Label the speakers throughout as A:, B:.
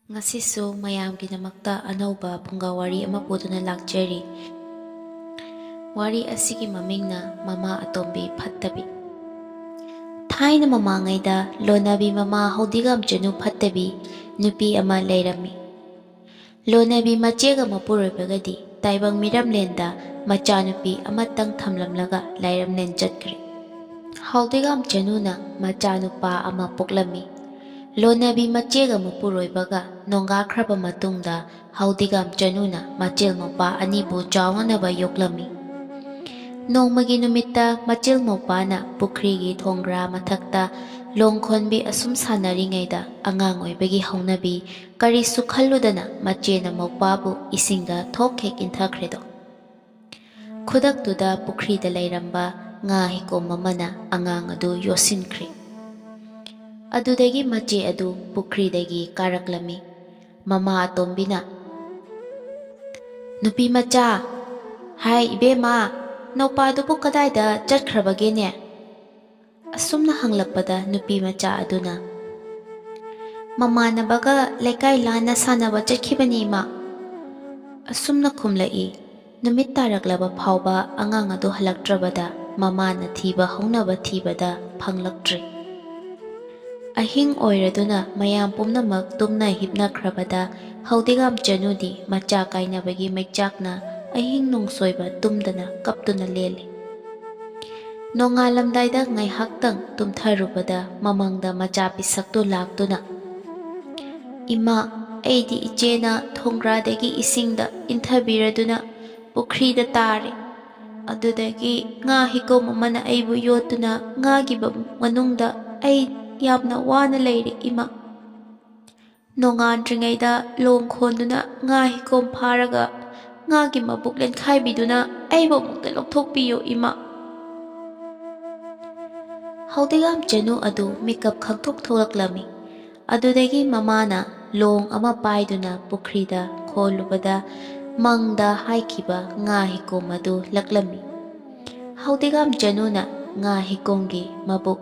A: Ngasisu mayamꯒꯤꯗꯃꯛꯇ ꯑꯅꯧꯕ ꯐꯨꯡꯒꯥꯋꯥꯔꯤ ꯑꯃ ꯄꯨꯗꯨꯅ ꯂꯥꯛꯆꯔꯤ꯫ ꯋꯥꯔꯤ ꯑꯁꯤꯒꯤ ꯃꯃꯤꯡꯅ ꯃꯃꯥ ꯑꯇꯣꯝꯕꯤ ꯐꯠꯇꯕꯤ꯫ ꯊꯥꯏꯅ ꯃꯃꯥꯡꯉꯩꯗ ꯂꯣꯟꯅꯕꯤ ꯃꯃꯥ ꯍꯧꯗꯤꯒꯥꯝꯆꯅꯨ ꯐꯠꯇꯕꯤ ꯅꯨꯄꯤ ꯑꯃ ꯂꯩꯔꯝꯃꯤ꯫ ꯂꯣꯟꯅꯕꯤ ꯃꯆꯦꯒ ꯃꯄꯨꯔꯣꯏꯕꯒꯗꯤ ꯇꯥꯏꯕꯪ ꯃꯤꯔꯝꯂꯦꯟꯗ ꯃꯆꯥꯅꯨꯄꯤ ꯑꯃꯇꯪ ꯊꯝꯂꯝꯂꯒ ꯂꯥꯏꯔꯝꯂꯦꯟ ꯆꯠꯈ꯭ꯔꯦ꯫ ꯍꯧꯗꯤꯒꯥꯝꯆꯅꯨꯅ ꯃꯆꯥꯅꯨꯄꯥ ꯑꯃ ꯄꯣꯛꯂꯝꯃꯤ꯫ ꯂꯣꯟꯅꯕꯤ ꯃꯆꯦꯒ ꯃꯄꯨꯔꯣꯏꯕꯒ ꯅꯣꯡꯒꯥꯈ꯭ꯔꯕ ꯃꯇꯨꯡꯗ ꯍꯧꯗꯤꯒꯥꯝꯆꯅꯨꯅ ꯃꯆꯤꯜ ꯃꯧꯄꯥ ꯑꯅꯤꯕꯨ ꯆꯥꯎꯅꯅꯕ ꯌꯣꯛꯂꯝꯃꯤ꯫ ꯅꯣꯡꯃꯒꯤ ꯅꯨꯃꯤꯠꯇ ꯃꯆꯤꯜ ꯃꯧꯄꯥꯅ ꯄꯨꯈ꯭ꯔꯤꯒꯤ ꯊꯣꯡꯒ꯭ꯔꯥ ꯃꯊꯛꯇ ꯂꯣꯡꯈꯣꯟꯕꯤ ꯑꯁꯨꯝ ꯁꯥꯟꯅꯔꯤꯉꯩꯗ ꯑꯉꯥꯡ ꯑꯣꯏꯕꯒꯤ ꯍꯧꯅꯕꯤ ꯀꯔꯤꯁꯨ ꯈꯜꯂꯨꯗꯅ ꯃꯆꯦꯅ ꯃꯧꯄꯥꯕꯨ ꯏꯁꯤꯡꯗ ꯊꯣꯛ ꯍꯦꯛ ꯏꯟꯊꯈ꯭ꯔꯦꯗꯣ꯫ ꯈꯨꯗꯛꯇꯨꯗ ꯄꯨꯈ꯭ꯔꯤꯗ ꯂꯩꯔꯝꯕ ꯉꯥ ꯍꯤꯀꯣꯝ ꯑꯃꯅ ꯑꯉꯥꯡ ꯑꯗꯨ ꯌꯣꯠꯁꯤꯟꯈ꯭ꯔꯦ꯫ ꯑꯗꯨꯗꯒꯤ ꯃꯆꯦ ꯑꯗꯨ ꯄꯨꯈ꯭ꯔꯤꯗꯒꯤ ꯀꯥꯔꯛꯂꯝꯃꯤ꯫ ꯃꯃꯥ ꯑꯇꯣꯝꯕꯤꯅ "ꯅꯨꯄꯤ ꯃꯆꯥ, ꯍꯥꯏ ꯏꯕꯦꯝꯃ, ꯅꯧꯄꯥꯗꯨꯕꯨ ꯀꯗꯥꯏꯗ ꯆꯠꯈ꯭ꯔꯕꯒꯦꯅꯦ?" ꯑꯁꯨꯝꯅ ꯍꯪꯂꯛꯄꯗ ꯅꯨꯄꯤ ꯃꯆꯥ ꯑꯗꯨꯅ "ꯃꯃꯥꯟꯅꯕꯒ ꯂꯩꯀꯥꯏ ꯂꯥꯟꯅ ꯁꯥꯟꯅꯕ ꯆꯠꯈꯤꯕꯅꯤ ꯏꯃꯥ." ꯑꯁꯨꯝꯅ ꯈꯨꯝꯂꯛꯏ꯫ ꯅꯨꯃꯤꯠ ꯇꯥꯔꯛꯂꯕ ꯐꯥꯎꯕ ꯑꯉꯥꯡ ꯑꯗꯨ ꯍꯜꯂꯛꯇ꯭ꯔꯕꯗ ꯃꯃꯥꯅ ꯊꯤꯕ ꯍꯧꯅꯕ ꯊꯤꯕꯗ ꯐꯪꯂꯛꯇ꯭ꯔꯦ꯫ ꯑꯍꯤꯡ ꯑꯣꯏꯔꯗꯨꯅ ꯃꯌꯥꯝ ꯄꯨꯝꯅꯃꯛ ꯇꯨꯝꯅ ꯍꯤꯞꯅꯈ꯭ꯔꯕꯗ ꯍꯧꯗꯤꯒꯥꯝꯆꯅꯨꯗꯤ ꯃꯆꯥ ꯀꯥꯏꯅꯕꯒꯤ ꯃꯩꯆꯥꯛꯅ ꯑꯍꯤꯡ ꯅꯣꯡꯁꯣꯏꯕ ꯇꯨꯝꯗꯅ ꯀꯞꯇꯨꯅ ꯂꯦꯜꯂꯤ꯫ ꯅꯣꯡꯉꯥꯜꯂꯝꯗꯥꯏꯗ ꯉꯥꯏꯍꯥꯛꯇꯪ ꯇꯨꯝꯊꯔꯨꯕꯗ ꯃꯃꯪꯗ ꯃꯆꯥ ꯄꯤꯁꯛꯇꯨ ꯂꯥꯛꯇꯨꯅ "ꯏꯃꯥ, ꯑꯩꯗꯤ ꯏꯆꯦꯅ ꯊꯣꯡꯒ꯭ꯔꯥꯗꯒꯤ ꯏꯁꯤꯡꯗ ꯏꯟꯊꯕꯤꯔꯗꯨꯅ ꯄꯨꯈ꯭ꯔꯤꯗ ꯇꯥꯔꯦ꯫ ꯑꯗꯨꯗꯒꯤ ꯉꯥ ꯍꯤꯀꯣꯝ ꯑꯃꯅ ꯑꯩꯕꯨ ꯌꯣꯠꯇꯨꯅ ꯉꯥꯒꯤ ꯃꯅꯨꯡꯗ ꯑꯩ ꯌꯥꯝꯅ ꯋꯥꯅ ꯂꯩꯔꯦ ꯏꯃꯥ꯫ ꯅꯣꯡꯉꯥꯟꯗ꯭ꯔꯤꯉꯩꯗ ꯂꯣꯡ ꯈꯣꯟꯗꯨꯅ ꯉꯥ ꯍꯤꯀꯣꯝ ꯐꯥꯔꯒ ꯉꯥꯒꯤ ꯃꯕꯨꯛ ꯂꯦꯟꯈꯥꯏꯕꯤꯗꯨꯅ ꯑꯩꯕꯨ ꯑꯃꯨꯛꯇ ꯂꯧꯊꯣꯛꯄꯤꯌꯨ ꯏꯃꯥ." ꯍꯧꯗꯤꯒꯥꯝꯆꯅꯨ ꯑꯗꯨ ꯃꯤꯀꯞ ꯈꯪꯊꯣꯛ ꯊꯣꯛꯂꯛꯂꯝꯃꯤ꯫ ꯑꯗꯨꯗꯒꯤ ꯃꯃꯥꯅ ꯂꯣꯡ ꯑꯃ ꯄꯥꯏꯗꯨꯅ ꯄꯨꯈ꯭ꯔꯤꯗ ꯈꯣꯜꯂꯨꯕꯗ ꯃꯪꯗ ꯍꯥꯏꯈꯤꯕ ꯉꯥ ꯍꯤꯀꯣꯝ ꯑꯗꯨ ꯂꯛꯂꯝꯃꯤ꯫ ꯍꯧꯗꯤꯒꯥꯝꯆꯅꯨꯅ ꯉꯥ ꯍꯤꯀꯣꯝꯒꯤ ꯃꯕꯨꯛ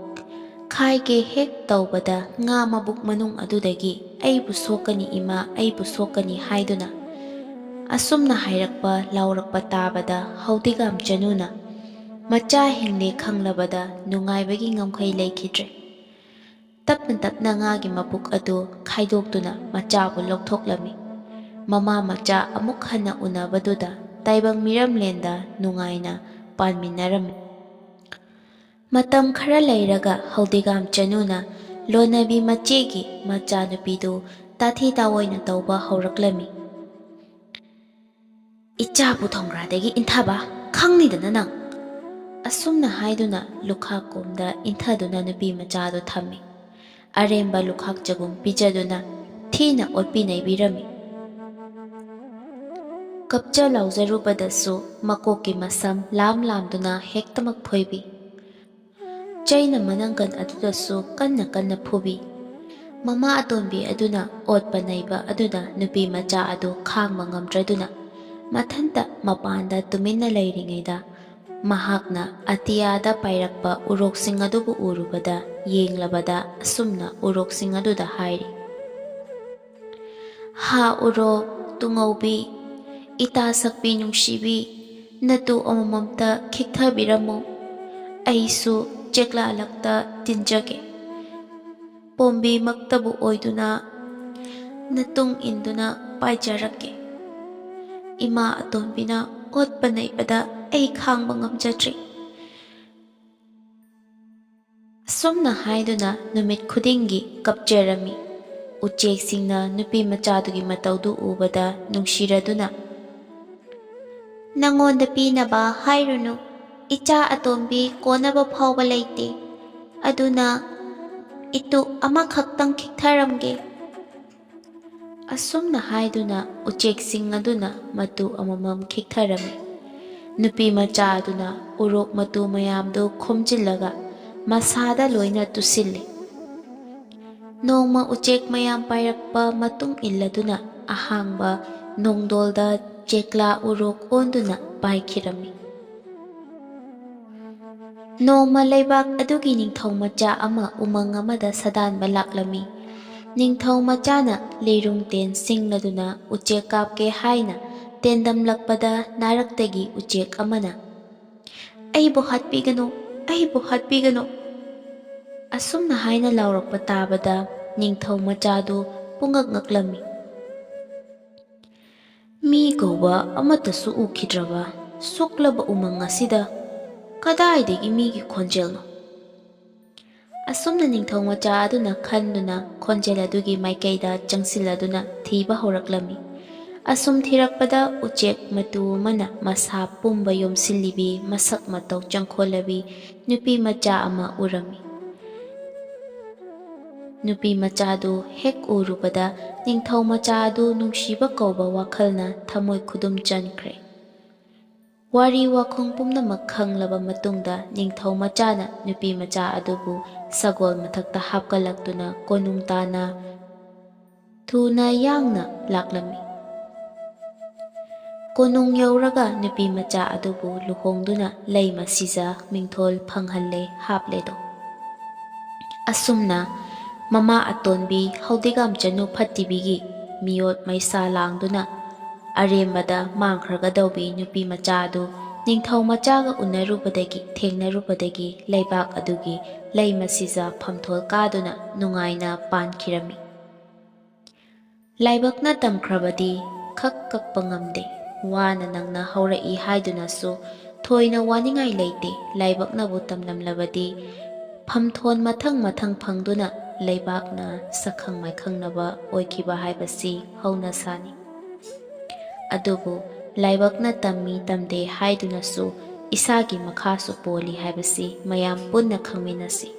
A: ꯈꯥꯏꯒꯦ ꯍꯦꯛ ꯇꯧꯕꯗ ꯉꯥ ꯃꯕꯨꯛ ꯃꯅꯨꯡ ꯑꯗꯨꯗꯒꯤ "ꯑꯩꯕꯨ ꯁꯣꯛꯀꯅꯤ ꯏꯃꯥ, ꯑꯩꯕꯨ ꯁꯣꯛꯀꯅꯤ" ꯍꯥꯏꯗꯨꯅ ꯑꯁꯨꯝꯅ ꯍꯥꯏꯔꯛꯄ ꯂꯥꯎꯔꯛꯄ ꯇꯥꯕꯗ ꯍꯧꯗꯤꯒꯥꯝꯆꯅꯨꯅ ꯃꯆꯥ ꯍꯤꯡꯂꯦ ꯈꯪꯂꯕꯗ ꯅꯨꯡꯉꯥꯏꯕꯒꯤ ꯉꯝꯈꯩ ꯂꯩꯈꯤꯗ꯭ꯔꯦ꯫ ꯇꯞꯅ ꯇꯞꯅ ꯉꯥꯒꯤ ꯃꯕꯨꯛ ꯑꯗꯨ ꯈꯥꯏꯗꯣꯛꯇꯨꯅ ꯃꯆꯥꯕꯨ ꯂꯧꯊꯣꯛꯂꯝꯃꯤ꯫ ꯃꯃꯥ ꯃꯆꯥ ꯑꯃꯨꯛ ꯍꯟꯅ ꯎꯅꯕꯗꯨꯗ ꯇꯥꯏꯕꯪ ꯃꯤꯔꯝꯂꯦꯟꯗ ꯅꯨꯡꯉꯥꯏꯅ ꯄꯥꯟꯃꯤꯟꯅꯔꯝꯃꯤ꯫ ꯃꯇꯝ ꯈꯔ ꯂꯩꯔꯒ ꯍꯧꯗꯤꯒꯥꯝꯆꯅꯨꯅ ꯂꯣꯟꯅꯕꯤ ꯃꯆꯦꯒꯤ ꯃꯆꯥꯅꯨꯄꯤꯗꯨ ꯇꯥꯊꯤ ꯇꯥꯑꯣꯏꯅ ꯇꯧꯕ ꯍꯧꯔꯛꯂꯝꯃꯤ꯫ "ꯏꯆꯥꯕꯨ ꯊꯣꯡꯒ꯭ꯔꯥꯗꯒꯤ ꯏꯟꯊꯕ ꯈꯪꯅꯤꯗꯅ ꯅꯪ!" ꯑꯁꯨꯝꯅ ꯍꯥꯏꯗꯨꯅ ꯂꯨꯈꯥꯛ ꯀꯣꯝꯗ ꯏꯟꯊꯗꯨꯅ ꯅꯨꯄꯤ ꯃꯆꯥꯗꯨ ꯊꯝꯃꯤ꯫ ꯑꯔꯦꯝꯕ ꯂꯨꯈꯥꯛ ꯆꯒꯨꯝ ꯄꯤꯖꯗꯨꯅ ꯊꯤꯅ ꯑꯣꯠꯄꯤ ꯅꯩꯕꯤꯔꯝꯃꯤ꯫ ꯀꯞꯆ ꯂꯥꯎꯖꯔꯨꯕꯗꯁꯨ ꯃꯀꯣꯛꯀꯤ ꯃꯁꯝ ꯂꯥꯝ ꯂꯥꯝꯗꯨꯅ ꯍꯦꯛꯇꯃꯛ ꯐꯣꯏꯕꯤ꯫ ꯆꯩꯅ ꯃꯅꯪꯒꯟ ꯑꯗꯨꯗꯁꯨ ꯀꯟꯅ ꯀꯟꯅ ꯐꯨꯕꯤ꯫ ꯃꯃꯥ ꯑꯇꯣꯝꯕꯤ ꯑꯗꯨꯅ ꯑꯣꯠꯄ ꯅꯩꯕ ꯑꯗꯨꯗ ꯅꯨꯄꯤ ꯃꯆꯥ ꯑꯗꯨ ꯈꯥꯡꯕ ꯉꯝꯗ꯭ꯔꯗꯨꯅ ꯃꯊꯟꯇ ꯃꯄꯥꯟꯗ ꯇꯨꯃꯤꯟꯅ ꯂꯩꯔꯤꯉꯩꯗ ꯃꯍꯥꯛꯅ ꯑꯇꯤꯌꯥꯗ ꯄꯥꯏꯔꯛꯄ ꯎꯔꯣꯛꯁꯤꯡ ꯑꯗꯨꯕꯨ ꯎꯔꯨꯕꯗ ꯌꯦꯡꯂꯕꯗ ꯑꯁꯨꯝꯅ ꯎꯔꯣꯛꯁꯤꯡ ꯑꯗꯨꯗ ꯍꯥꯏꯔꯤ꯫ "ꯍꯥ ꯎꯔꯣꯛ ꯇꯨꯉꯧꯕꯤ, ꯏꯇꯥ ꯁꯛꯄꯤ ꯅꯨꯡꯁꯤꯕꯤ, ꯅꯇꯨ ꯑꯃꯃꯝꯇ ꯈꯤꯛꯊꯕꯤꯔꯝꯃꯨ꯫ ꯑꯩꯁꯨ ꯆꯦꯛꯂꯥꯂꯛꯇ ꯇꯤꯟꯖꯒꯦ꯫ ꯄꯣꯝꯕꯤꯃꯛꯇꯕꯨ ꯑꯣꯏꯗꯨꯅ ꯅꯇꯨꯡ ꯏꯟꯗꯨꯅ ꯄꯥꯏꯖꯔꯛꯀꯦ꯫ ꯏꯃꯥ ꯑꯇꯣꯝꯕꯤꯅ ꯑꯣꯠꯄ ꯅꯩꯕꯗ ꯑꯩ ꯈꯥꯡꯕ ꯉꯝꯖꯗ꯭ꯔꯦ." ꯑꯁꯨꯝꯅ ꯍꯥꯏꯗꯨꯅ ꯅꯨꯃꯤꯠ ꯈꯨꯗꯤꯡꯒꯤ ꯀꯞꯆꯔꯝꯃꯤ꯫ ꯎꯆꯦꯛꯁꯤꯡꯅ ꯅꯨꯄꯤ ꯃꯆꯥꯗꯨꯒꯤ ꯃꯇꯧꯗꯨ ꯎꯕꯗ ꯅꯨꯡꯁꯤꯔꯗꯨꯅ "ꯅꯉꯣꯟꯗ ꯄꯤꯅꯕ ꯍꯥꯏꯔꯨꯅꯨ, ꯏꯆꯥ ꯑꯇꯣꯝꯕꯤ ꯀꯣꯟꯅꯕ ꯐꯥꯎꯕ ꯂꯩꯇꯦ, ꯑꯗꯨꯅ ꯏꯇꯨ ꯑꯃꯈꯛꯇꯪ ꯈꯤꯛꯊꯔꯝꯒꯦ." ꯑꯁꯨꯝꯅ ꯍꯥꯏꯗꯨꯅ ꯎꯆꯦꯛꯁꯤꯡ ꯑꯗꯨꯅ ꯃꯇꯨ ꯑꯃꯃꯝ ꯈꯤꯛꯊꯔꯝꯃꯤ꯫ ꯅꯨꯄꯤ ꯃꯆꯥ ꯑꯗꯨꯅ ꯎꯔꯣꯛ ꯃꯇꯨ ꯃꯌꯥꯝꯗꯨ ꯈꯣꯝꯖꯤꯜꯂꯒ ꯃꯁꯥꯗ ꯂꯣꯏꯅ ꯇꯨꯁꯤꯜꯂꯤ꯫ ꯅꯣꯡꯃ ꯎꯆꯦꯛ ꯃꯌꯥꯝ ꯄꯥꯏꯔꯛꯄ ꯃꯇꯨꯡ ꯏꯜꯂꯗꯨꯅ ꯑꯍꯥꯡꯕ ꯅꯣꯡꯗꯣꯜꯗ ꯆꯦꯛꯂꯥ ꯎꯔꯣꯛ ꯑꯣꯟꯗꯨꯅ ꯄꯥꯏꯈꯤꯔꯝꯃꯤ꯫ ꯅꯣꯡꯃ ꯂꯩꯕꯥꯛ ꯑꯗꯨꯒꯤ ꯅꯤꯡꯊꯧ ꯃꯆꯥ ꯑꯃ ꯎꯃꯪ ꯑꯃꯗ ꯁꯥꯗꯥꯟꯕ ꯂꯥꯛꯂꯝꯃꯤ꯫ ꯅꯤꯡꯊꯧ ꯃꯆꯥꯅ ꯂꯩꯔꯨꯡ ꯇꯦꯟ ꯁꯤꯡꯂꯗꯨꯅ ꯎꯆꯦꯛ ꯀꯥꯞꯀꯦ ꯍꯥꯏꯅ ꯇꯦꯟꯗꯝꯂꯛꯄꯗ ꯅꯥꯔꯛꯇꯒꯤ ꯎꯆꯦꯛ ꯑꯃꯅ "ꯑꯩꯕꯨ ꯍꯥꯠꯄꯤꯒꯅꯨ, ꯑꯩꯕꯨ ꯍꯥꯠꯄꯤꯒꯅꯨ" ꯑꯁꯨꯝꯅ ꯍꯥꯏꯅ ꯂꯥꯎꯔꯛꯄ ꯇꯥꯕꯗ ꯅꯤꯡꯊꯧ ꯃꯆꯥꯗꯨ ꯄꯨꯡꯉꯛ ꯉꯛꯂꯝꯃꯤ꯫ ꯃꯤ ꯀꯧꯕ ꯑꯃꯠꯇꯁꯨ ꯎꯈꯤꯗ꯭ꯔꯕ ꯁꯨꯛꯂꯕ ꯎꯃꯪ ꯑꯁꯤꯗ ꯀꯗꯥꯏꯗꯒꯤ ꯃꯤꯒꯤ ꯈꯣꯟꯖꯦꯜꯅꯣ? ꯑꯁꯨꯝꯅ ꯅꯤꯡꯊꯧ ꯃꯆꯥ ꯑꯗꯨꯅ ꯈꯟꯗꯨꯅ ꯈꯣꯟꯖꯦꯜ ꯑꯗꯨꯒꯤ ꯃꯥꯏꯀꯩꯗ ꯆꯪꯁꯤꯜꯂꯗꯨꯅ ꯊꯤꯕ ꯍꯧꯔꯛꯂꯝꯃꯤ꯫ ꯑꯁꯨꯝ ꯊꯤꯔꯛꯄꯗ ꯎꯆꯦꯛ ꯃꯇꯨ ꯑꯃꯅ ꯃꯁꯥ ꯄꯨꯝꯕ ꯌꯣꯝꯁꯤꯜꯂꯤꯕꯤ ꯃꯁꯛ ꯃꯇꯧ ꯆꯪꯈꯣꯜꯂꯕꯤ ꯅꯨꯄꯤ ꯃꯆꯥ ꯑꯃ ꯎꯔꯝꯃꯤ꯫ ꯅꯨꯄꯤ ꯃꯆꯥꯗꯨ ꯍꯦꯛ ꯎꯔꯨꯕꯗ ꯅꯤꯡꯊꯧ ꯃꯆꯥ ꯑꯗꯨ ꯅꯨꯡꯁꯤꯕ ꯀꯧꯕ ꯋꯥꯈꯜꯅ ꯊꯃꯣꯏ ꯈꯨꯗꯨꯝ ꯆꯟꯈ꯭ꯔꯦ꯫ ꯋꯥꯔꯤ ꯋꯥꯈꯣꯡ ꯄꯨꯝꯅꯃꯛ ꯈꯪꯂꯕ ꯃꯇꯨꯡꯗ ꯅꯤꯡꯊꯧ ꯃꯆꯥꯅ ꯅꯨꯄꯤ ꯃꯆꯥ ꯑꯗꯨꯕꯨ ꯁꯒꯣꯜ ꯃꯊꯛꯇ ꯍꯥꯞꯀꯠꯂꯛꯇꯨꯅ ꯀꯣꯅꯨꯡ ꯇꯥꯅ ꯊꯨꯅ ꯌꯥꯡꯅ ꯂꯥꯛꯂꯝꯃꯤ꯫ ꯀꯣꯅꯨꯡ ꯌꯧꯔꯒ ꯅꯨꯄꯤ ꯃꯆꯥ ꯑꯗꯨꯕꯨ ꯂꯨꯍꯣꯡꯗꯨꯅ ꯂꯩꯃ ꯁꯤꯖ ꯃꯤꯡꯊꯣꯜ ꯐꯪꯍꯜꯂꯦ ꯍꯥꯞꯂꯦꯗꯣ꯫ ꯑꯁꯨꯝꯅ ꯃꯃꯥ ꯑꯇꯣꯟꯕꯤ ꯍꯧꯗꯤꯒꯥꯝꯆꯅꯨ ꯐꯠꯇꯤꯕꯤꯒꯤ ꯃꯤꯑꯣꯠ ꯃꯩꯁꯥ ꯂꯥꯡꯗꯨꯅ ꯑꯔꯦꯝꯕꯗ ꯃꯥꯡꯈ꯭ꯔꯒꯗꯧꯕꯤ ꯅꯨꯄꯤ ꯃꯆꯥ ꯑꯗꯨ ꯅꯤꯡꯊꯧ ꯃꯆꯥꯒ ꯊꯦꯡꯅꯔꯨꯕꯗꯒꯤ ꯂꯩꯕꯥꯛ ꯑꯗꯨꯒꯤ ꯂꯩꯃ ꯁꯤꯖ ꯐꯝꯊꯣꯜ ꯀꯥꯗꯨꯅ ꯅꯨꯡꯉꯥꯏꯅ ꯄꯥꯟꯈꯤꯔꯝꯃꯤ꯫ ꯂꯥꯏꯕꯛꯅ ꯇꯝꯈ꯭ꯔꯕꯗꯤ ꯈꯛ ꯀꯛꯄ ꯉꯝꯗꯦ, ꯋꯥꯅ ꯅꯪꯅ ꯍꯧꯔꯛꯏ ꯍꯥꯏꯗꯨꯅꯁꯨ ꯊꯣꯏꯅ ꯋꯥꯅꯤꯡꯉꯥꯏ ꯂꯩꯇꯦ꯫ ꯂꯥꯏꯕꯛꯅꯕꯨ ꯇꯝꯂꯝꯂꯕꯗꯤ ꯐꯝꯊꯣꯟ ꯃꯊꯪ ꯃꯊꯪ ꯐꯪꯗꯨꯅ ꯂꯩꯕꯥꯛꯅ ꯁꯛꯈꯪ ꯃꯥꯏꯈꯪꯅꯕ ꯑꯣꯏꯈꯤꯕ ꯍꯥꯏꯕꯁꯤ ꯍꯧꯅꯁꯥꯅꯤ꯫ ꯑꯗꯨꯕꯨ ꯂꯥꯏꯕꯛꯅ ꯇꯝꯃꯤ ꯇꯝꯗꯦ ꯍꯥꯏꯗꯨꯅꯁꯨ ꯏꯁꯥꯒꯤ ꯃꯈꯥꯁꯨ ꯄꯣꯜꯂꯤ ꯍꯥꯏꯕꯁꯤ ꯃꯌꯥꯝ ꯄꯨꯟꯅ ꯈꯪꯃꯤꯟꯅꯁꯤ꯫